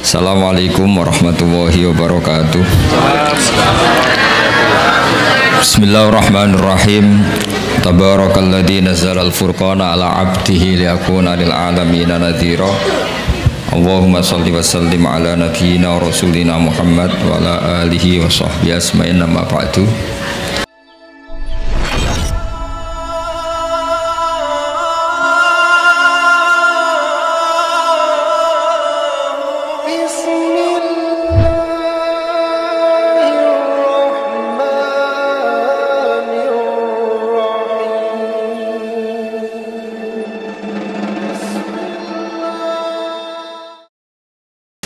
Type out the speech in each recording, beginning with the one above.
Assalamualaikum warahmatullahi wabarakatuh. Bismillahirrahmanirrahim. Tabarakalladzi nazzala al-furqana ala 'abdihi liyakuna lil 'alamin nadhira. Allahumma shalli wa sallim ala nabiyyina wa rasulina Muhammad wa ala alihi wa sahbihi asma'in amma ba'du.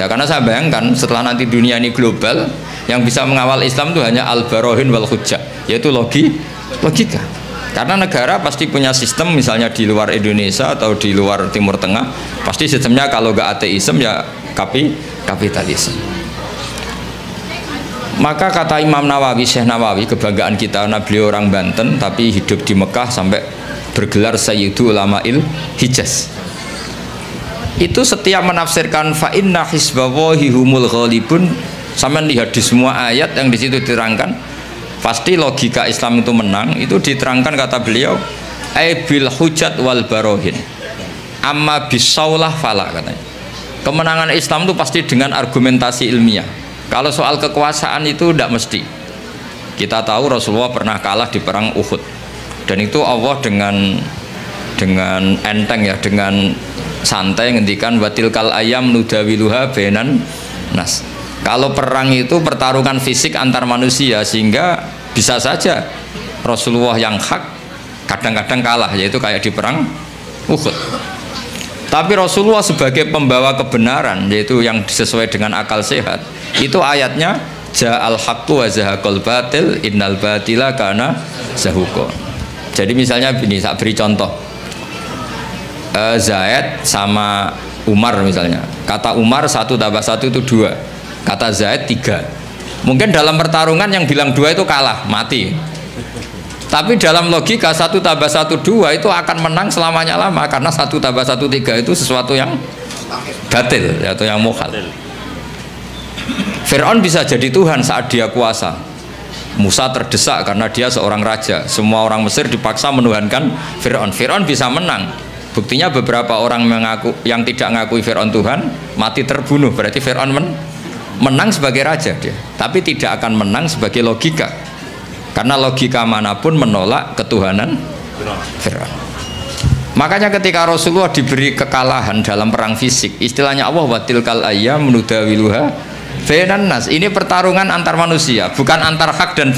Ya, karena saya bayangkan setelah nanti dunia ini global, yang bisa mengawal Islam itu hanya al-barohin wal hujjah, yaitu logika. Karena negara pasti punya sistem, misalnya di luar Indonesia atau di luar Timur Tengah, pasti sistemnya kalau nggak ateisme ya kapitalisme. Maka kata Imam Nawawi, Syekh Nawawi, kebanggaan kita, karena beliau orang Banten tapi hidup di Mekah sampai bergelar Sayyidu Ulama'il Hijaz. Itu setiap menafsirkan fa inna hisballahi humul ghalibun, sampean lihat di semua ayat yang di situ diterangkan pasti logika Islam itu menang. Itu diterangkan kata beliau bil hujat wal barohin amma bisaulah fala, katanya kemenangan Islam itu pasti dengan argumentasi ilmiah. Kalau soal kekuasaan itu tidak mesti. Kita tahu Rasulullah pernah kalah di perang Uhud, dan itu Allah dengan enteng ya, dengan santai ngendikan watilkal ayam nudawiluha bainan nas. Kalau perang itu pertarungan fisik antar manusia, sehingga bisa saja Rasulullah yang hak kadang-kadang kalah, yaitu kayak di perang Uhud. Tapi Rasulullah sebagai pembawa kebenaran, yaitu yang sesuai dengan akal sehat, itu ayatnya ja'al haqqu wa zahaqal batil innal batila kana zahuqa. Jadi misalnya ini, saya beri contoh. Zaid sama Umar misalnya, kata Umar 1 tambah 1 itu 2, kata Zaid 3. Mungkin dalam pertarungan yang bilang 2 itu kalah, mati. Tapi dalam logika 1 tambah 1 2 itu akan menang selamanya lama, karena 1 tambah 1 3 itu sesuatu yang batil atau yang mukhal. Fir'aun bisa jadi Tuhan saat dia kuasa. Musa terdesak karena dia seorang raja, semua orang Mesir dipaksa menuhankan Fir'aun. Fir'aun bisa menang. Buktinya beberapa orang yang tidak mengakui Fir'aun Tuhan mati terbunuh. Berarti Fir'aun menang sebagai raja dia, tapi tidak akan menang sebagai logika, karena logika manapun menolak ketuhanan Fir'aun. Makanya ketika Rasulullah diberi kekalahan dalam perang fisik, istilahnya Allah watilkal ayyam nudawiluha bainan nas. Ini pertarungan antar manusia, bukan antar hak dan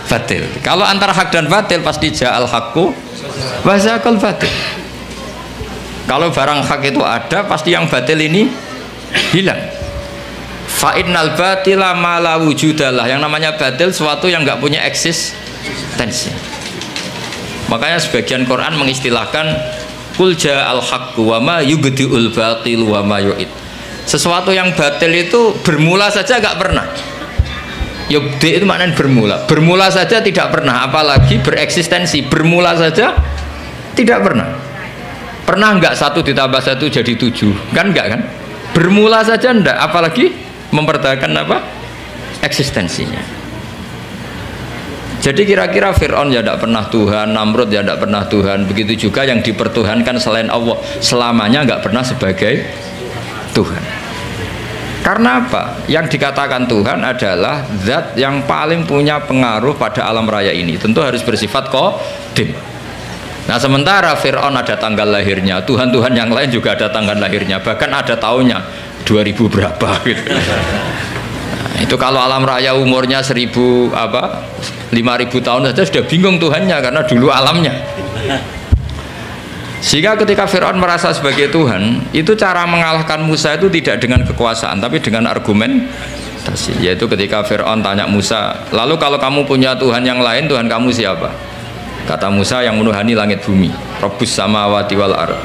batil. Kalau antar hak dan batil pasti ja'al haqqu wa zahaqal batil. Kalau barang hak itu ada, pasti yang batil ini hilang. Fa innal batila ma la wujudalah. Yang namanya batil sesuatu yang nggak punya eksistensi. Makanya sebagian Quran mengistilahkan qul ja'al haqqu wa ma yubdi'ul batil wa ma yu'id. Sesuatu yang batil itu bermula saja nggak pernah. Yubdi itu maknanya bermula. Bermula saja tidak pernah, apalagi bereksistensi. Bermula saja tidak pernah. Pernah nggak 1 ditambah 1 jadi 7? Kan enggak kan? Bermula saja enggak, apalagi mempertahankan apa? Eksistensinya. Jadi kira-kira Fir'aun ya tidak pernah Tuhan, Namrud ya tidak pernah Tuhan, begitu juga yang dipertuhankan selain Allah selamanya nggak pernah sebagai Tuhan. Karena apa? Yang dikatakan Tuhan adalah zat yang paling punya pengaruh pada alam raya ini, tentu harus bersifat qadim. Nah, sementara Fir'aun ada tanggal lahirnya, Tuhan-Tuhan yang lain juga ada tanggal lahirnya, bahkan ada tahunnya 2000 berapa gitu. Nah, itu kalau alam raya umurnya 5000 tahun saja sudah bingung Tuhannya, karena dulu alamnya. Sehingga ketika Fir'aun merasa sebagai Tuhan, itu cara mengalahkan Musa itu tidak dengan kekuasaan, tapi dengan argumentasi. Yaitu ketika Fir'aun tanya Musa, lalu kalau kamu punya Tuhan yang lain, Tuhan kamu siapa? Kata Musa, yang menuhani langit bumi, Rabbus samawati wal ard.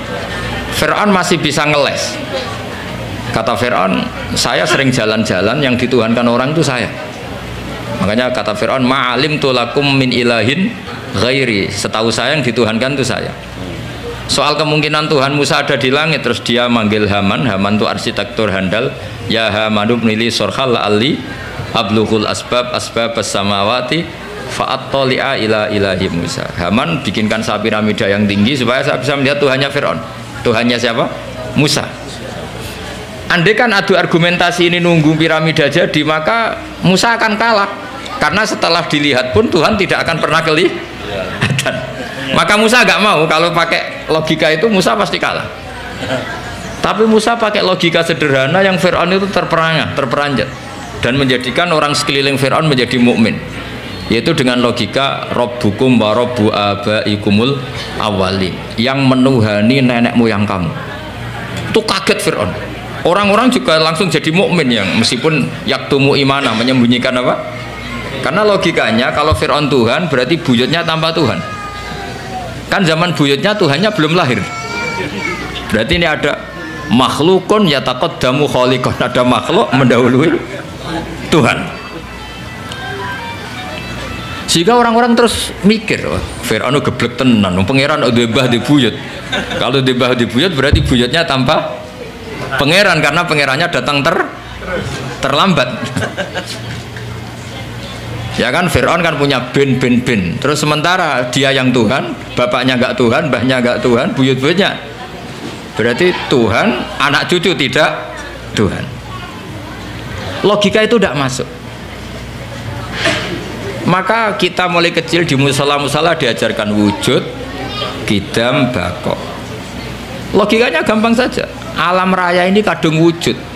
Fir'aun masih bisa ngeles. Kata Fir'aun, saya sering jalan-jalan, yang dituhankan orang itu saya. Makanya kata Fir'aun, ma'alim tulakum min ilahin ghairi. Setahu saya yang dituhankan itu saya. Soal kemungkinan Tuhan Musa ada di langit, terus dia manggil Haman. Haman itu arsitektur handal. Ya Hamanu bnili sorhal la'alli ablughul asbab as-samawati fa'attali'a ila ilahi Musa. Haman bikinkan piramida yang tinggi supaya saya bisa melihat Tuhannya Fir'aun. Tuhannya siapa? Musa. Andai kan adu argumentasi ini nunggu piramida jadi, maka Musa akan kalah. Karena setelah dilihat pun Tuhan tidak akan pernah kelihatan. Maka Musa gak mau. Kalau pakai logika itu Musa pasti kalah. Tapi Musa pakai logika sederhana yang Fir'aun itu terperanjat dan menjadikan orang sekeliling Fir'aun menjadi mukmin, yaitu dengan logika Rabbukum wa Rabbu abaikumul awwalin, yang menuhani nenek moyang kamu. Itu kaget Fir'aun. Orang-orang juga langsung jadi mukmin, yang meskipun yaktumu imana, menyembunyikan apa? Karena logikanya kalau Fir'aun Tuhan berarti buyutnya tanpa Tuhan. Kan zaman buyutnya Tuhannya belum lahir. Berarti ini ada makhlukun yataqaddamu khaliqan, ada makhluk mendahului Tuhan. Sehingga orang-orang terus mikir, oh, Fir'aun geblek tenan, pangeran udah mbah di buyut. Kalau di mbah di buyut berarti buyutnya tanpa pangeran, karena pangerannya datang terlambat. Ya kan, Fir'aun kan punya bin. Terus sementara dia yang Tuhan, bapaknya enggak Tuhan, mbahnya enggak Tuhan, buyut-buyutnya. Berarti Tuhan, anak cucu tidak Tuhan. Logika itu tidak masuk. Maka kita mulai kecil di musala-musala diajarkan wujud, qidam, baqo. Logikanya gampang saja. Alam raya ini kadung wujud.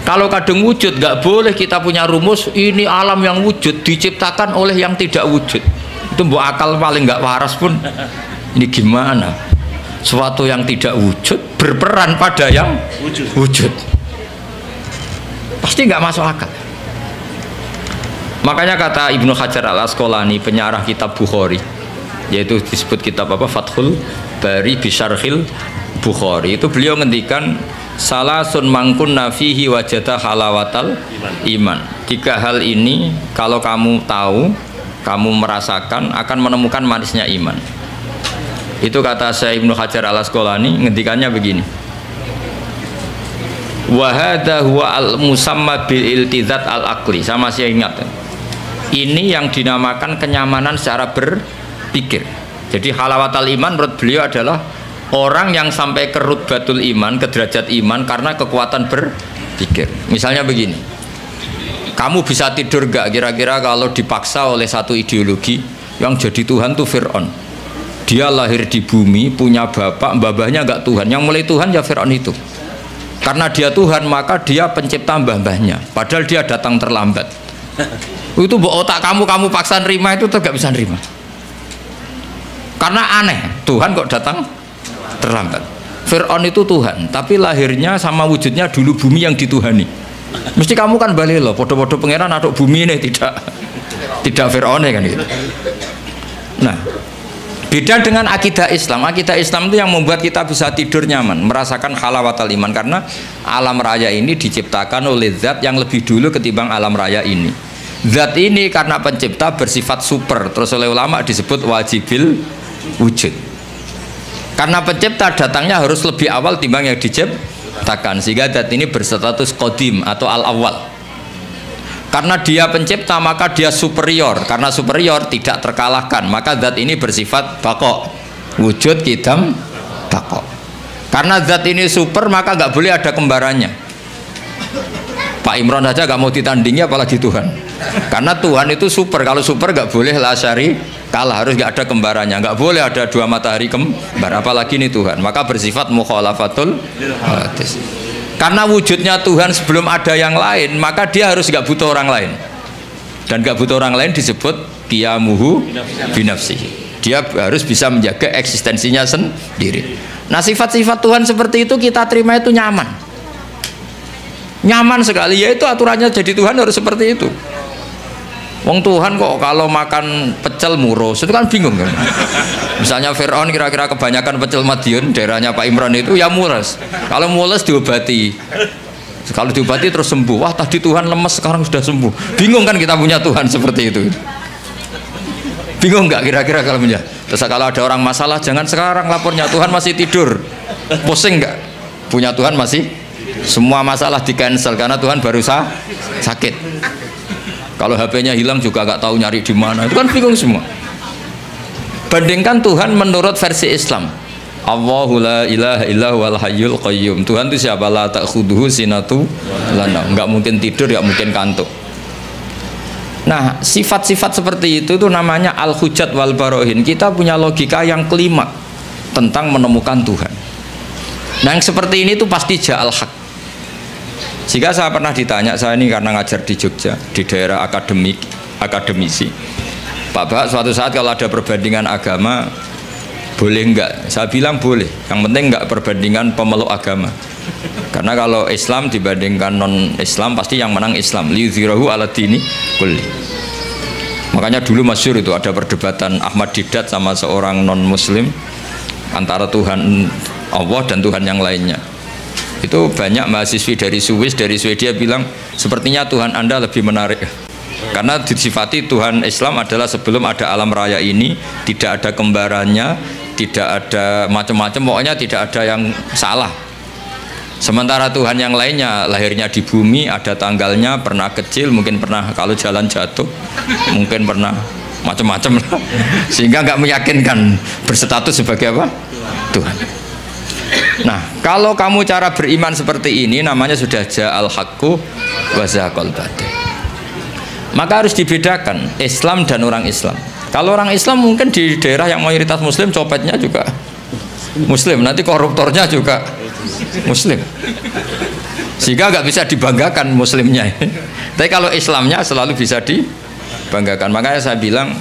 Kalau kadung wujud, nggak boleh kita punya rumus ini alam yang wujud diciptakan oleh yang tidak wujud. Itu mbok akal paling nggak waras pun. Ini gimana? Suatu yang tidak wujud berperan pada yang wujud. Pasti nggak masuk akal. Makanya kata Ibnu Hajar al-Asqalani, penyarah kitab Bukhari, yaitu disebut kitab apa? Fathul Bari Bisyarhil Bukhari. Itu beliau ngendikan salasun mangkunna fihi wajada halawatal iman. 3 hal ini kalau kamu tahu, kamu merasakan, akan menemukan manisnya iman. Itu kata Syekh Ibnu Hajar al-Asqalani, ngendikannya begini. Wa hadza huwa al-musamma bil iltizat al-aqli. Sama saya ingat. Ini yang dinamakan kenyamanan secara berpikir. Jadi halawatal iman menurut beliau adalah orang yang sampai ke rutbatul iman, ke derajat iman karena kekuatan berpikir. Misalnya begini, kamu bisa tidur gak kira-kira kalau dipaksa oleh satu ideologi yang jadi Tuhan tuh Fir'aun. Dia lahir di bumi, punya bapak, mbah-mbahnya gak Tuhan. Yang mulai Tuhan ya Fir'aun itu. Karena dia Tuhan, maka dia pencipta mbah-mbahnya. Padahal dia datang terlambat. Itu otak kamu paksa nerima itu tuh gak bisa nerima. Karena aneh, Tuhan kok datang terlambat. Fir'aun itu Tuhan, tapi lahirnya sama wujudnya dulu bumi yang dituhani. Mesti kamu kan balik loh, podo-podo pangeran atau bumi ini tidak Fir'aun kan gitu. Nah, beda dengan akidah Islam. Akidah Islam itu yang membuat kita bisa tidur nyaman, merasakan halawatal iman, karena alam raya ini diciptakan oleh zat yang lebih dulu ketimbang alam raya ini. Zat ini karena pencipta bersifat super, terus oleh ulama disebut wajibil wujud. Karena pencipta datangnya harus lebih awal timbang yang diciptakan, sehingga zat ini berstatus qadim atau al-awwal. Karena dia pencipta maka dia superior, karena superior tidak terkalahkan, maka zat ini bersifat baqo, wujud, qidam, baqo. Karena zat ini super maka nggak boleh ada kembarannya. Pak Imran saja nggak mau ditandingi apalagi Tuhan. Karena Tuhan itu super, kalau super nggak boleh la syari kalah, harus nggak ada kembarannya, nggak boleh ada 2 matahari kembar, apalagi ini Tuhan, maka bersifat mukhalafatul hadis. Karena wujudnya Tuhan sebelum ada yang lain, maka dia harus nggak butuh orang lain, dan nggak butuh orang lain disebut qiyamuhu binafsihi. Dia harus bisa menjaga eksistensinya sendiri. Nah, sifat-sifat Tuhan seperti itu kita terima itu nyaman sekali, yaitu aturannya jadi Tuhan harus seperti itu. Wong Tuhan kok kalau makan pecel murus, itu kan bingung kan. Misalnya Fir'aun kira-kira kebanyakan pecel Madiun, daerahnya Pak Imran itu ya mules. Kalau mules diobati, kalau diobati terus sembuh. Wah, tadi Tuhan lemes sekarang sudah sembuh. Bingung kan kita punya Tuhan seperti itu. Bingung nggak kira-kira kalau punya Terus kalau ada orang masalah, jangan sekarang lapornya, Tuhan masih tidur. Pusing nggak? Punya Tuhan masih, semua masalah di cancel karena Tuhan baru sakit. Kalau HP-nya hilang juga nggak tahu nyari di mana, itu kan bingung semua. Bandingkan Tuhan menurut versi Islam. Allahu la ilaha illa huwal hayyul qayyum. Tuhan itu siapa? La ta'khudhuhu sinatu lana. Nggak mungkin tidur, nggak mungkin kantuk. Nah, sifat-sifat seperti itu namanya al-hujjat wal barohin. Kita punya logika yang kelima tentang menemukan Tuhan. Nah, yang seperti ini tuh pasti ja'al haq. Jika saya pernah ditanya, saya ini karena ngajar di Jogja, di daerah akademisi. Pak, suatu saat kalau ada perbandingan agama, boleh enggak? Saya bilang boleh. Yang penting enggak perbandingan pemeluk agama. Karena kalau Islam dibandingkan non-Islam pasti yang menang Islam. Liyudhirahu ala dini kulli. Makanya dulu masyhur itu ada perdebatan Ahmad Didat sama seorang non-Muslim antara Tuhan Allah dan Tuhan yang lainnya. Itu banyak mahasiswi dari Swiss, dari Swedia bilang sepertinya Tuhan Anda lebih menarik. Karena disifati Tuhan Islam adalah sebelum ada alam raya ini tidak ada kembarannya, tidak ada macam-macam, pokoknya tidak ada yang salah. Sementara Tuhan yang lainnya lahirnya di bumi, ada tanggalnya, pernah kecil, mungkin pernah kalau jalan jatuh, mungkin pernah macam-macam, sehingga nggak meyakinkan berstatus sebagai apa? Tuhan. Nah, kalau kamu cara beriman seperti ini namanya sudah ja'al haqqu wa zahaqal batil. Maka harus dibedakan Islam dan orang Islam. Kalau orang Islam mungkin di daerah yang mayoritas Muslim copetnya juga Muslim, nanti koruptornya juga Muslim, sehingga nggak bisa dibanggakan Muslimnya. Tapi kalau Islamnya selalu bisa dibanggakan. Makanya saya bilang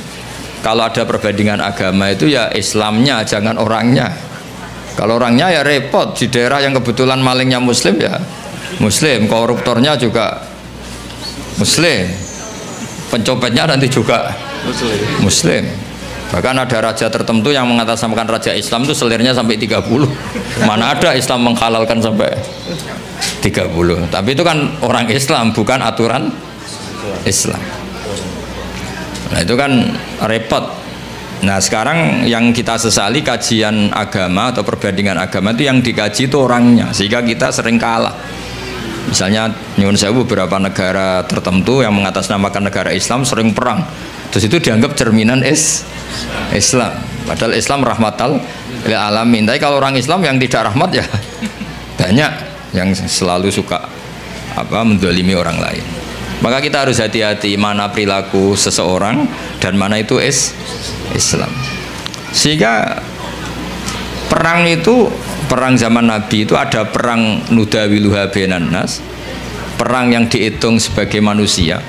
kalau ada perbandingan agama itu ya Islamnya, jangan orangnya. Kalau orangnya ya repot, di daerah yang kebetulan malingnya Muslim ya Muslim, koruptornya juga Muslim, pencopetnya nanti juga Muslim. Bahkan ada raja tertentu yang mengatasnamakan raja Islam itu selirnya sampai 30. Mana ada Islam menghalalkan sampai 30. Tapi itu kan orang Islam, bukan aturan Islam. Nah itu kan repot. Nah sekarang yang kita sesali kajian agama atau perbandingan agama itu yang dikaji itu orangnya, sehingga kita sering kalah. Misalnya nyuwun sewu beberapa negara tertentu yang mengatasnamakan negara Islam sering perang, terus itu dianggap cerminan Islam, padahal Islam rahmatal lil alamin. Tapi kalau orang Islam yang tidak rahmat ya banyak yang selalu suka mendolimi orang lain. Maka kita harus hati-hati mana perilaku seseorang dan mana itu Islam. Sehingga perang itu, perang zaman Nabi itu ada perang nudawiluha bainan nas, perang yang dihitung sebagai manusia,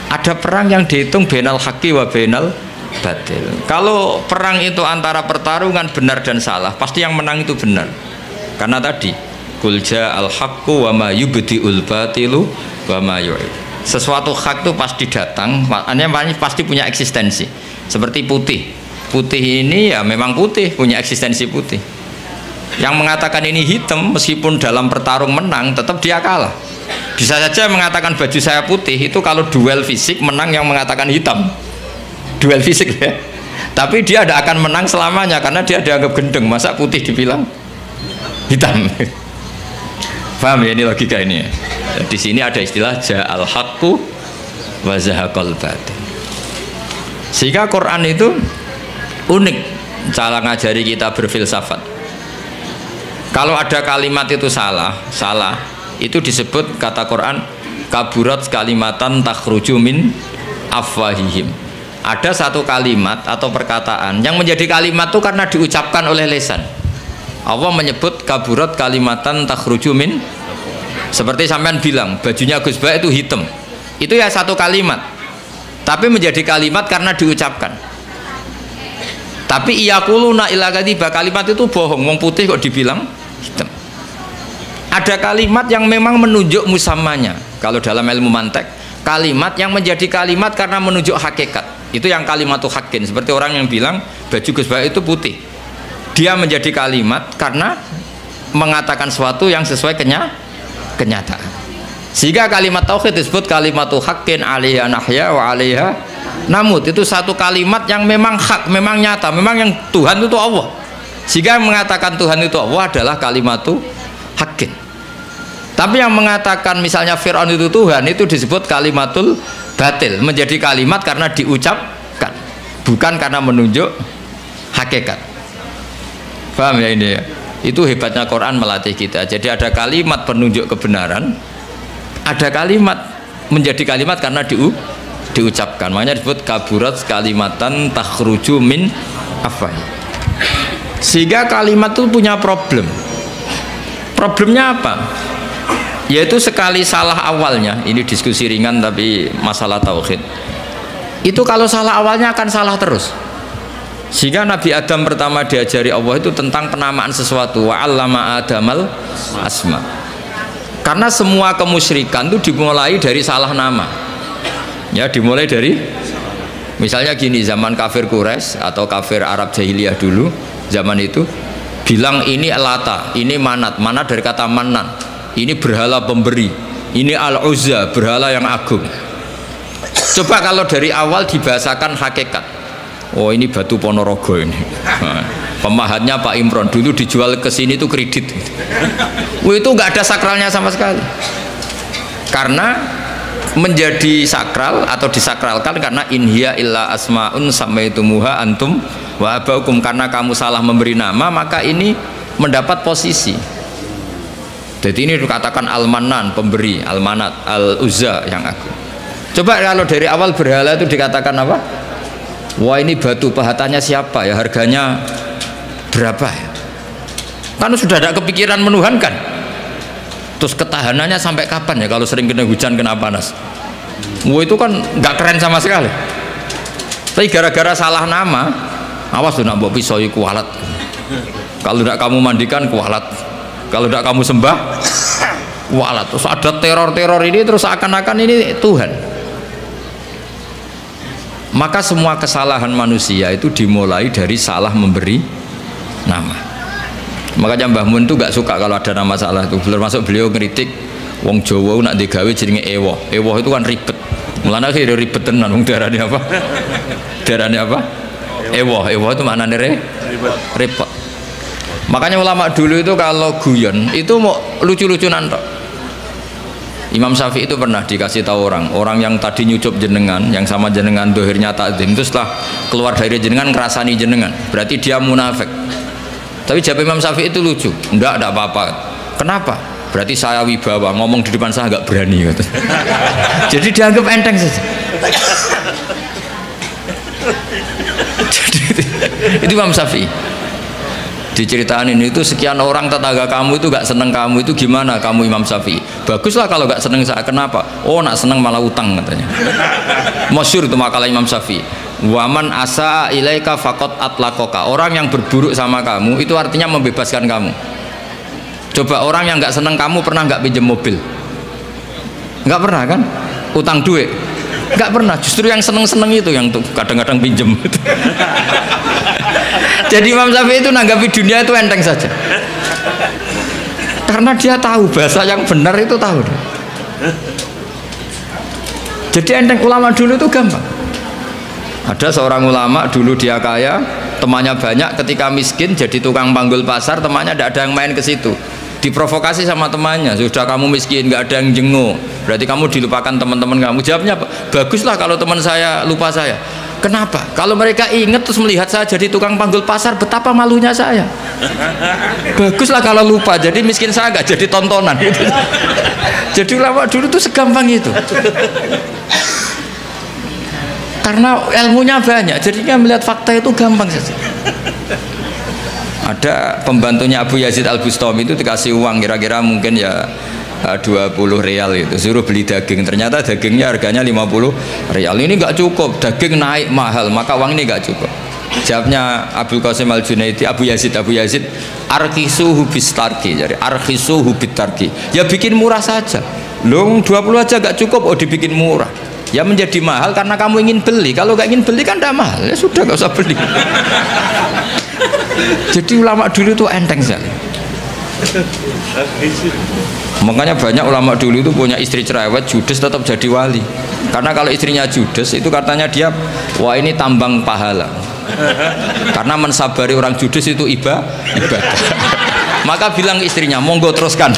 ada perang yang dihitung bainal haqqi wa bainal batil. Kalau perang itu antara pertarungan benar dan salah, pasti yang menang itu benar. Karena tadi qul ja'al haqqu wa ma yubdi'ul batilu wa ma yu'id. Sesuatu hak itu pasti datang, maknanya pasti punya eksistensi. Seperti putih. Putih ini ya memang putih, punya eksistensi putih. Yang mengatakan ini hitam meskipun dalam pertarung menang tetap dia kalah. Bisa saja mengatakan baju saya putih itu kalau duel fisik menang yang mengatakan hitam. Duel fisik ya. Tapi dia tidak akan menang selamanya karena dia dianggap gendeng. Masa putih dibilang hitam? Paham ya ini logika ini. Di sini ada istilah ja'al haqqu wa zahaqal batil. Sehingga Quran itu unik cara ngajari kita berfilsafat. Kalau ada kalimat itu salah, itu disebut kata Quran kaburat kalimatan takhruju min afwahihim. Ada satu kalimat atau perkataan yang menjadi kalimat itu karena diucapkan oleh lisan. Allah menyebut kaburat kalimatan takhruju min, seperti sampean bilang bajunya Gus Ba itu hitam. Itu ya satu kalimat, tapi menjadi kalimat karena diucapkan. Tapi iyakuluna illa kadiba, kalimat itu bohong, wong putih kok dibilang hitam. Ada kalimat yang memang menunjuk musamanya. Kalau dalam ilmu mantek, kalimat yang menjadi kalimat karena menunjuk hakikat, itu yang kalimatu hakin. Seperti orang yang bilang baju Gus Ba itu putih, dia menjadi kalimat karena mengatakan sesuatu yang sesuai kenyataan. Sehingga kalimat tauhid disebut kalimatu haqqin 'alaiha nahya wa 'alaiha Namut itu satu kalimat yang memang hak, memang nyata, memang yang Tuhan itu Allah. Sehingga mengatakan Tuhan itu Allah adalah kalimatu hakin. Tapi yang mengatakan misalnya Fir'aun itu Tuhan itu disebut kalimatul batil, menjadi kalimat karena diucapkan, bukan karena menunjuk hakikat. Paham ya ini ya? Itu hebatnya Quran melatih kita. Jadi ada kalimat penunjuk kebenaran, ada kalimat menjadi kalimat karena diucapkan. Makanya disebut kaburat kalimatan takhruju min afwah. Sehingga kalimat itu punya problem. Problemnya apa? Yaitu sekali salah awalnya, ini diskusi ringan tapi masalah tauhid. Itu kalau salah awalnya akan salah terus. Sehingga Nabi Adam pertama diajari Allah itu tentang penamaan sesuatu, wa 'allama Adamal asma. Karena semua kemusyrikan itu dimulai dari salah nama. Ya, dimulai dari misalnya gini, zaman kafir Quraisy atau kafir Arab jahiliyah dulu, zaman itu bilang ini Lata, ini Manat, Manat dari kata Manan, ini berhala pemberi, ini Al-Uzza, berhala yang agung. Coba kalau dari awal dibahasakan hakikat, oh ini batu Ponorogo ini, pemahatnya Pak Imron, dulu dijual ke sini itu kredit. Itu nggak ada sakralnya sama sekali. Karena menjadi sakral atau disakralkan karena inhiya illa asmaun samaitumuha antum wa abaukum, karena kamu salah memberi nama maka ini mendapat posisi. Jadi ini dikatakan Al-Manan pemberi, Al-Manat, Al-Uzza yang agung. Coba kalau dari awal berhala itu dikatakan apa? Wah ini batu pahatannya siapa ya, harganya berapa ya? Kan sudah ada kepikiran menuhankan. Terus ketahanannya sampai kapan ya kalau sering kena hujan, kena panas? Wah itu kan nggak keren sama sekali. Tapi gara-gara salah nama, awas tuh nak mbok pisoi kualat. Kalau tidak kamu mandikan kualat, kalau tidak kamu sembah kualat. Terus ada teror-teror ini, terus akan-akan ini Tuhan. Maka semua kesalahan manusia itu dimulai dari salah memberi nama. Makanya Mbah Mun tuh gak suka kalau ada nama salah itu. Termasuk beliau ngeritik wong Jawa nak digawe jenenge ewoh. Ewoh itu kan ribet. Mulane akhirnya ribet tenan wong darane apa? Darane apa? Ewoh. Ewoh itu maknane repot. Makanya ulama dulu itu kalau guyon itu mau lucu-lucunan tok. Imam Syafi'i itu pernah dikasih tahu orang yang tadi nyucup jenengan, yang sama jenengan dohirnya takdim, itu setelah keluar dari jenengan ngerasani jenengan, berarti dia munafik. Tapi jawab Imam Syafi'i itu lucu, enggak apa-apa. Kenapa? Berarti saya wibawa, ngomong di depan saya agak berani gitu. Jadi dianggap enteng saja. Jadi, itu Imam Syafi'i. Diceritain itu sekian orang tetangga kamu itu gak seneng kamu, itu gimana kamu Imam Syafi'i? Baguslah kalau gak seneng saya. Kenapa? Oh nak seneng malah utang katanya. Masyhur itu makalah Imam Syafi'i. Waman asa ilaika faqat atlaqaka. Orang yang berburuk sama kamu itu artinya membebaskan kamu. Coba orang yang gak seneng kamu pernah gak pinjam mobil? Gak pernah kan? Utang duit? Gak pernah. Justru yang seneng-seneng itu yang tuh kadang-kadang pinjem. Jadi Imam Syafi'i itu nanggapi dunia itu enteng saja, karena dia tahu bahasa yang benar itu tahu. Jadi enteng. Ulama dulu itu gampang. Ada seorang ulama dulu dia kaya, temannya banyak, ketika miskin jadi tukang panggul pasar, temannya tidak ada yang main ke situ. Diprovokasi sama temannya, sudah kamu miskin nggak ada yang jenguk, berarti kamu dilupakan teman-teman kamu. Jawabnya apa? Baguslah kalau teman saya lupa saya. Kenapa? Kalau mereka ingat terus melihat saya jadi tukang panggul pasar, betapa malunya saya. Baguslah kalau lupa, jadi miskin saya nggak jadi tontonan. Jadi ulama dulu tuh segampang itu. Karena ilmunya banyak, jadinya melihat fakta itu gampang saja. Ada pembantunya Abu Yazid Al-Bustami itu dikasih uang kira-kira mungkin ya 20 real itu, suruh beli daging, ternyata dagingnya harganya 50 real. Ini nggak cukup, daging naik mahal, maka uang ini nggak cukup. Jawabnya Abdul Qasim Al-Junaidi, Abu Yazid arkhisu hubistarki, jadi arkhisu hubitarki, ya bikin murah saja. Loh 20 aja nggak cukup, oh dibikin murah. Ya menjadi mahal karena kamu ingin beli. Kalau nggak ingin beli kan tidak mahal, ya sudah nggak usah beli. Jadi ulama dulu itu enteng sekali. Makanya banyak ulama dulu itu punya istri cerewet, judes tetap jadi wali. Karena kalau istrinya judes itu katanya dia, wah ini tambang pahala. Karena mensabari orang judes itu ibadah. Maka bilang istrinya, monggo teruskan.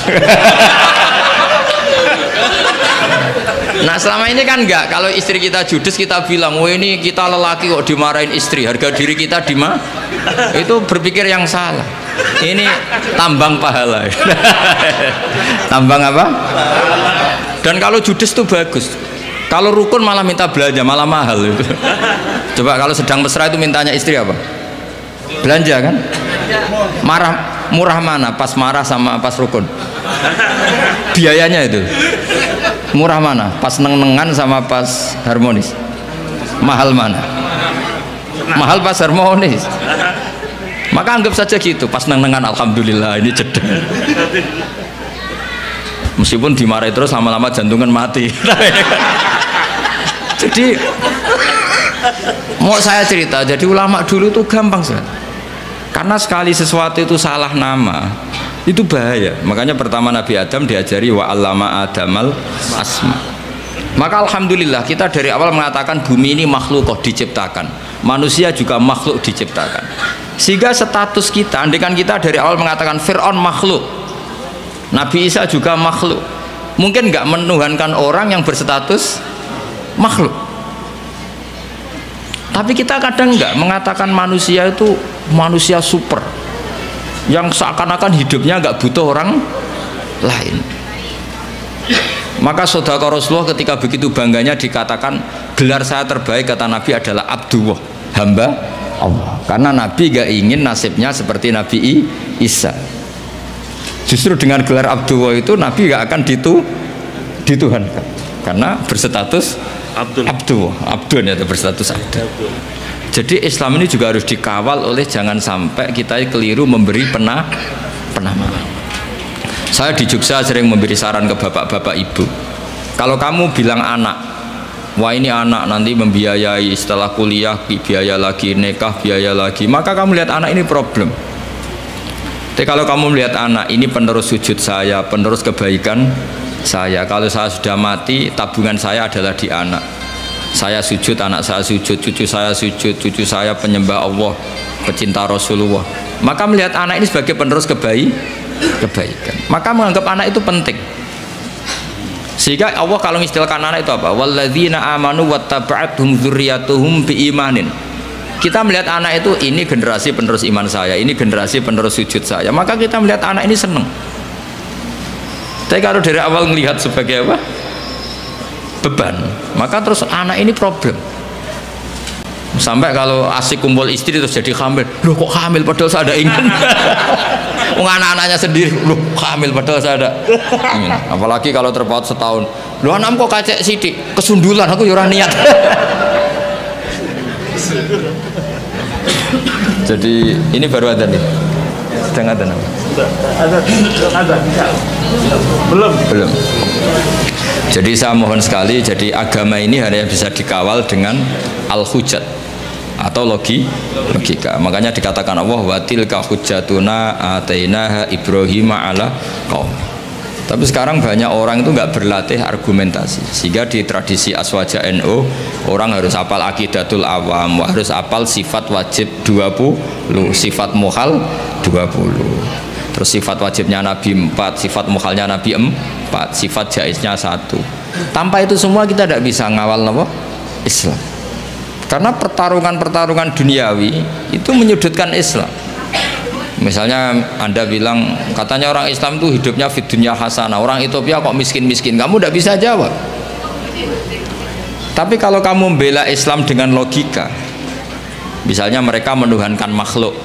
Nah selama ini kan enggak, kalau istri kita judes kita bilang, wah ini kita lelaki kok dimarahin istri, harga diri kita itu berpikir yang salah. Ini tambang pahala. Tambang apa? Dan kalau judes itu bagus. Kalau rukun malah minta belanja, malah mahal itu. Coba kalau sedang mesra itu mintanya istri apa? Belanja kan? Murah mana? Pas marah sama pas rukun? Biayanya itu. Murah mana? Pas neng-nengan sama pas harmonis? Mahal mana? Mahal pas harmonis. Maka anggap saja gitu, pas neng-nengan alhamdulillah ini jeda. Meskipun dimarahi terus lama-lama jantungan mati. Jadi mau saya cerita, jadi ulama dulu itu gampang sekali. Karena sekali sesuatu itu salah nama, itu bahaya. Makanya pertama Nabi Adam diajari wa 'allama Adamal asma. Maka alhamdulillah kita dari awal mengatakan bumi ini makhluk diciptakan, manusia juga makhluk diciptakan. Sehingga status kita, andikan kita dari awal mengatakan Fir'aun makhluk, Nabi Isa juga makhluk, mungkin nggak menuhankan orang yang berstatus makhluk. Tapi kita kadang nggak mengatakan manusia itu manusia super, yang seakan-akan hidupnya nggak butuh orang lain. Maka saudara Rasulullah ketika begitu bangganya dikatakan gelar saya terbaik kata Nabi adalah Abdullah, hamba Allah. Karena Nabi gak ingin nasibnya seperti Nabi Isa. Justru dengan gelar Abdullah itu Nabi gak akan dituhankan, karena berstatus Abdul ya, berstatus Abdul. Jadi Islam ini juga harus dikawal oleh jangan sampai kita keliru memberi penamaan. Saya di Jogja sering memberi saran ke bapak-bapak ibu, kalau kamu bilang anak, wah ini anak nanti membiayai setelah kuliah biaya lagi, nikah biaya lagi, maka kamu lihat anak ini problem. Tapi kalau kamu melihat anak ini penerus sujud saya, penerus kebaikan saya, kalau saya sudah mati tabungan saya adalah di anak. Saya sujud, anak saya sujud, cucu saya sujud, cucu saya penyembah Allah, pecinta Rasulullah. Maka melihat anak ini sebagai penerus kebaikan, maka menganggap anak itu penting. Sehingga Allah kalau mengistilahkan anak itu apa? Walladzina amanu wattaba'athum dzurriyyatuhum biimanin. Kita melihat anak itu, ini generasi penerus iman saya, ini generasi penerus sujud saya, maka kita melihat anak ini senang. Tapi kalau dari awal melihat sebagai apa? Beban, maka terus anak ini problem. Sampai kalau asik kumpul istri terus jadi hamil. Loh kok hamil padahal saya ada ingin. Anak-anaknya sendiri, loh hamil padahal saya ada ingin. Apalagi kalau terpaut setahun. Loh anakmu kok kacek sidik, kesundulan aku yurah niat. Jadi ini baru ada nih. Sedang ada nama. Ada. Belum. Jadi saya mohon sekali, jadi agama ini hanya bisa dikawal dengan al-hujjat atau logika. Makanya dikatakan Allah wa tilka hujjatuna atainaha Ibrahim ala qaum. Tapi sekarang banyak orang itu nggak berlatih argumentasi, sehingga di tradisi Aswaja NU orang harus hafal akidatul awam, harus hafal sifat wajib 20, sifat muhal 20. Terus sifat wajibnya Nabi 4, sifat mukhalnya Nabi 4, sifat jaiznya 1. Tanpa itu semua kita tidak bisa ngawal apa? Islam. Karena pertarungan duniawi itu menyudutkan Islam. Misalnya Anda bilang, katanya orang Islam itu hidupnya fid dunya hasanah, orang Ethiopia kok miskin-miskin, kamu tidak bisa jawab. Tapi kalau kamu membela Islam dengan logika, misalnya mereka menuhankan makhluk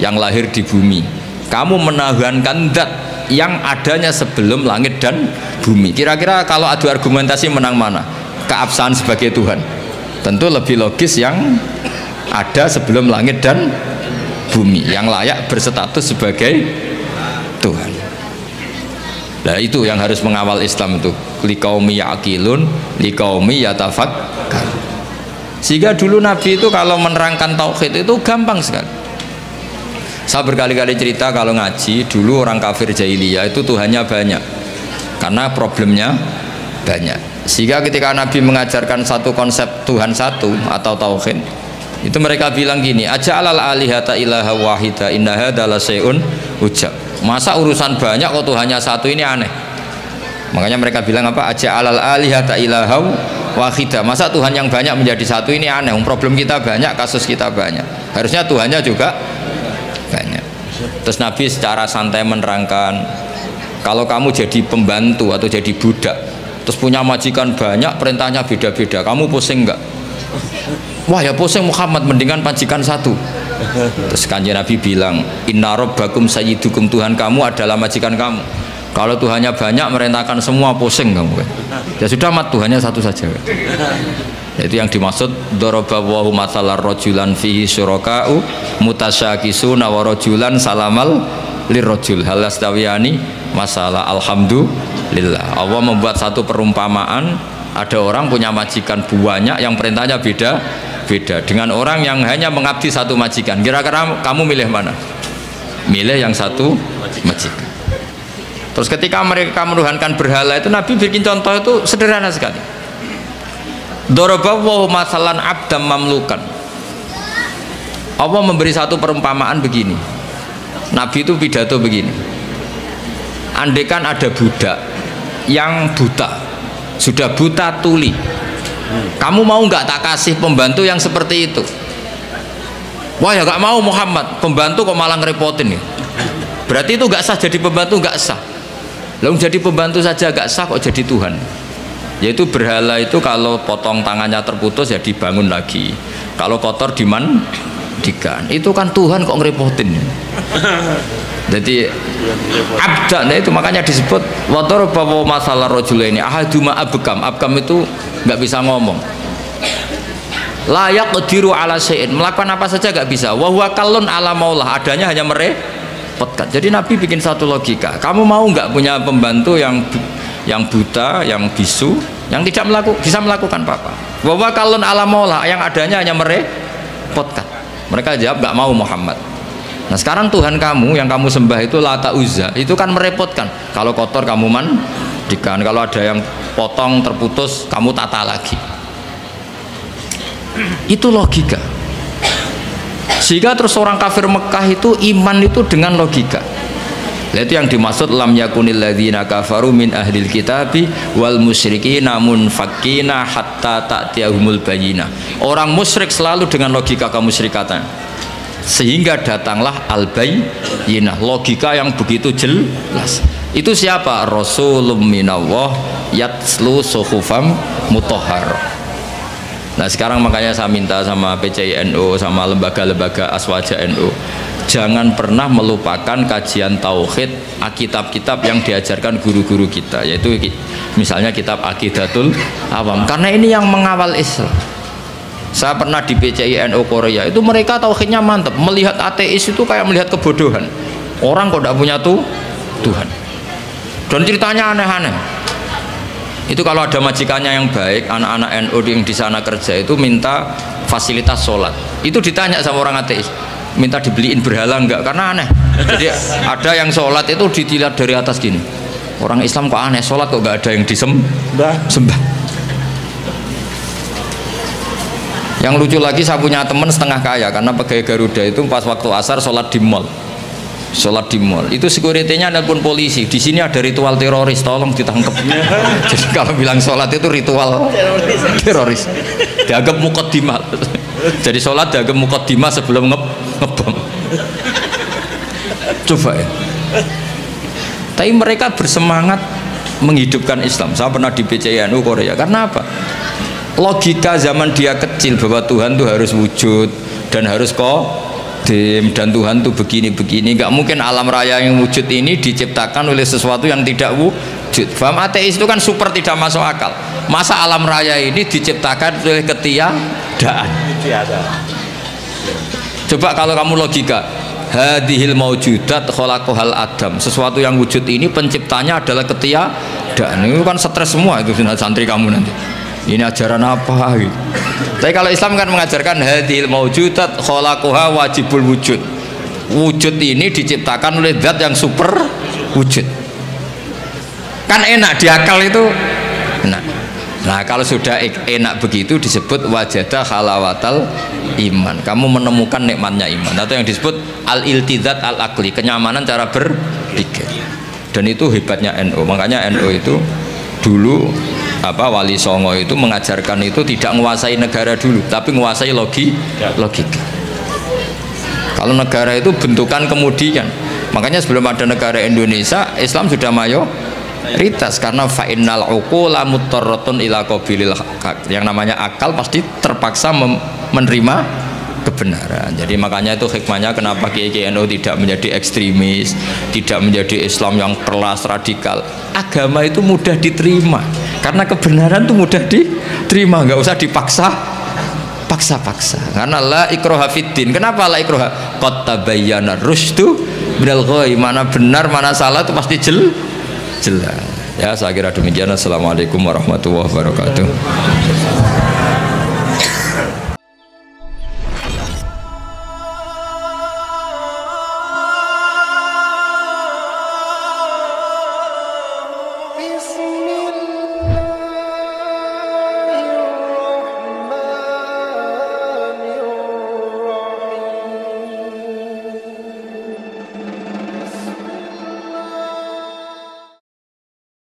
yang lahir di bumi, kamu menuhankan zat yang adanya sebelum langit dan bumi. Kira-kira kalau adu argumentasi menang mana? Keabsahan sebagai Tuhan. Tentu lebih logis yang ada sebelum langit dan bumi, yang layak berstatus sebagai Tuhan. Nah itu yang harus mengawal Islam itu, liqaumi ya'qilun, liqaumi yatafakkar. Sehingga dulu Nabi itu kalau menerangkan tauhid itu gampang sekali. Saya berkali-kali cerita kalau ngaji dulu orang kafir jahiliyah itu Tuhannya banyak karena problemnya banyak, sehingga ketika Nabi mengajarkan satu konsep Tuhan satu atau tauhid itu mereka bilang gini, aja'alal alihata ilaha wahida inna hadza la syai'un ujab. Masa urusan banyak kok Tuhannya satu, ini aneh. Makanya mereka bilang apa, aja'alal alihata ilaha wahida, masa Tuhan yang banyak menjadi satu, ini aneh. Problem kita banyak, kasus kita banyak, harusnya Tuhannya juga banyak. Terus Nabi secara santai menerangkan, kalau kamu jadi pembantu atau jadi budak terus punya majikan banyak, perintahnya beda-beda, kamu pusing enggak? Wah ya pusing Muhammad, mendingan majikan satu. Terus kanjeng Nabi bilang, inna rabbakum sayyidukum, Tuhan kamu adalah majikan kamu. Kalau Tuhannya banyak merintahkan semua, pusing kamu kan. Ya sudah mat, Tuhannya satu saja. Itu yang dimaksud daraballahu mathalar rajulan fihi syuraka'u mutasyakisuna wa rajulan salamal lirrajul hal yastawiyani masalah. Alhamdulillah, Allah membuat satu perumpamaan, ada orang punya majikan banyak yang perintahnya beda-beda dengan orang yang hanya mengabdi satu majikan. Kira-kira kamu milih mana? Milih yang satu majikan. Terus ketika mereka menuhankan berhala itu Nabi bikin contoh itu sederhana sekali. Daraballahu masalan abdam mamlukan. Allah memberi satu perumpamaan begini. Nabi itu pidato begini. Andaikan ada budak yang buta, sudah buta tuli, kamu mau nggak tak kasih pembantu yang seperti itu? Wah ya nggak mau Muhammad, pembantu kok malah ngerepotin ya. Berarti itu nggak sah jadi pembantu, nggak sah. Lalu jadi pembantu saja nggak sah, kok jadi Tuhan? Yaitu berhala itu kalau potong tangannya terputus ya dibangun lagi, kalau kotor dimandikan. Itu kan Tuhan kok ngerepotin. Jadi abdan itu makanya disebut wator bawa masalah rojulaini ahaduma abkam. Abkam itu nggak bisa ngomong, layak diru ala syai'in, melakukan apa saja nggak bisa. Wahwa kalun ala maulah, adanya hanya merepotkan. Jadi Nabi bikin satu logika, kamu mau nggak punya pembantu yang buta, yang bisu, yang tidak bisa melakukan apa-apa? Wahwa kalun ala maulah, yang adanya hanya merepotkan. Mereka jawab nggak mau Muhammad. Nah sekarang Tuhan kamu yang kamu sembah itu Lata Uzza, itu kan merepotkan. Kalau kotor kamu mandikan, kalau ada yang potong terputus kamu tata lagi. Itu logika. Sehingga terus orang kafir Mekah itu iman itu dengan logika. Itu yang dimaksud lam yakunil ladzina kafaru min ahlil kitabi wal musyrikina munfakkina hatta ta'tiyahumul bayyinah. Orang musyrik selalu dengan logika kemusyrikatan, sehingga datanglah al-bayyinah, logika yang begitu jelas. Itu siapa? Rasulun minallah yatslu suhufam mutahharah. Nah sekarang makanya saya minta sama PCI NU, sama lembaga-lembaga aswaja NU, jangan pernah melupakan kajian tauhid, kitab-kitab yang diajarkan guru-guru kita, yaitu misalnya kitab Aqidatul Awam, karena ini yang mengawal Islam. Saya pernah di PCI NU Korea, itu mereka tauhidnya mantap, melihat ateis itu kayak melihat kebodohan. Orang kok tidak punya Tuhan, dan ceritanya aneh-aneh. Itu kalau ada majikannya yang baik, anak-anak NU yang di sana kerja itu minta fasilitas sholat, itu ditanya sama orang ateis, minta dibeliin berhala enggak, karena aneh. Jadi ada yang sholat itu dilihat dari atas gini, orang Islam kok aneh, sholat kok enggak ada yang disembah. Yang lucu lagi, saya punya teman setengah kaya karena pegawai Garuda, itu pas waktu asar sholat di mall, itu security-nya nelpon polisi, di sini ada ritual teroris, tolong ditangkap. Jadi kalau bilang sholat itu ritual teroris, dianggap muqaddimah. Jadi sholat dianggap muqaddimah sebelum ngebom. Coba ya. Tapi mereka bersemangat menghidupkan Islam. Saya pernah di PCNU Korea, karena apa? Logika zaman dia kecil bahwa Tuhan itu harus wujud dan harus dan Tuhan tuh begini-begini, nggak mungkin alam raya yang wujud ini diciptakan oleh sesuatu yang tidak wujud. Faham? Ateis itu kan super tidak masuk akal. Masa alam raya ini diciptakan oleh ketiadaan? Coba kalau kamu logika, hadhil maujudat khalaqahal adam, sesuatu yang wujud ini penciptanya adalah ketiadaan. Itu kan stres semua itu santri kamu nanti. Ini ajaran apa gitu. Tapi kalau Islam kan mengajarkan hadhil maujudat khalaqaha wajibul wujud. wujud ini diciptakan oleh zat yang super wujud. Kan enak di akal itu enak. Nah kalau sudah enak begitu disebut wajadah halawatal iman. Kamu menemukan nikmatnya iman, atau yang disebut al-iltizat al-akli, kenyamanan cara berpikir. Dan itu hebatnya NU. Makanya NU itu dulu Wali Songo itu mengajarkan itu tidak menguasai negara dulu, tapi menguasai logika. Kalau negara itu bentukan kemudian. Makanya sebelum ada negara Indonesia, Islam sudah mayoritas, karena fa'innal uqula muttarratun ila qabilil haq. Yang namanya akal pasti terpaksa menerima kebenaran. Jadi makanya itu hikmahnya kenapa Kiai NU tidak menjadi ekstremis, tidak menjadi Islam yang keras radikal. Agama itu mudah diterima, karena kebenaran itu mudah diterima, nggak usah paksa. Karena la ikraha fiddin. Kenapa la ikraha? Qad tabayyana rusydu minal ghayy. Mana benar mana salah itu pasti jelas. Ya, saya kira demikian. Assalamualaikum warahmatullahi wabarakatuh.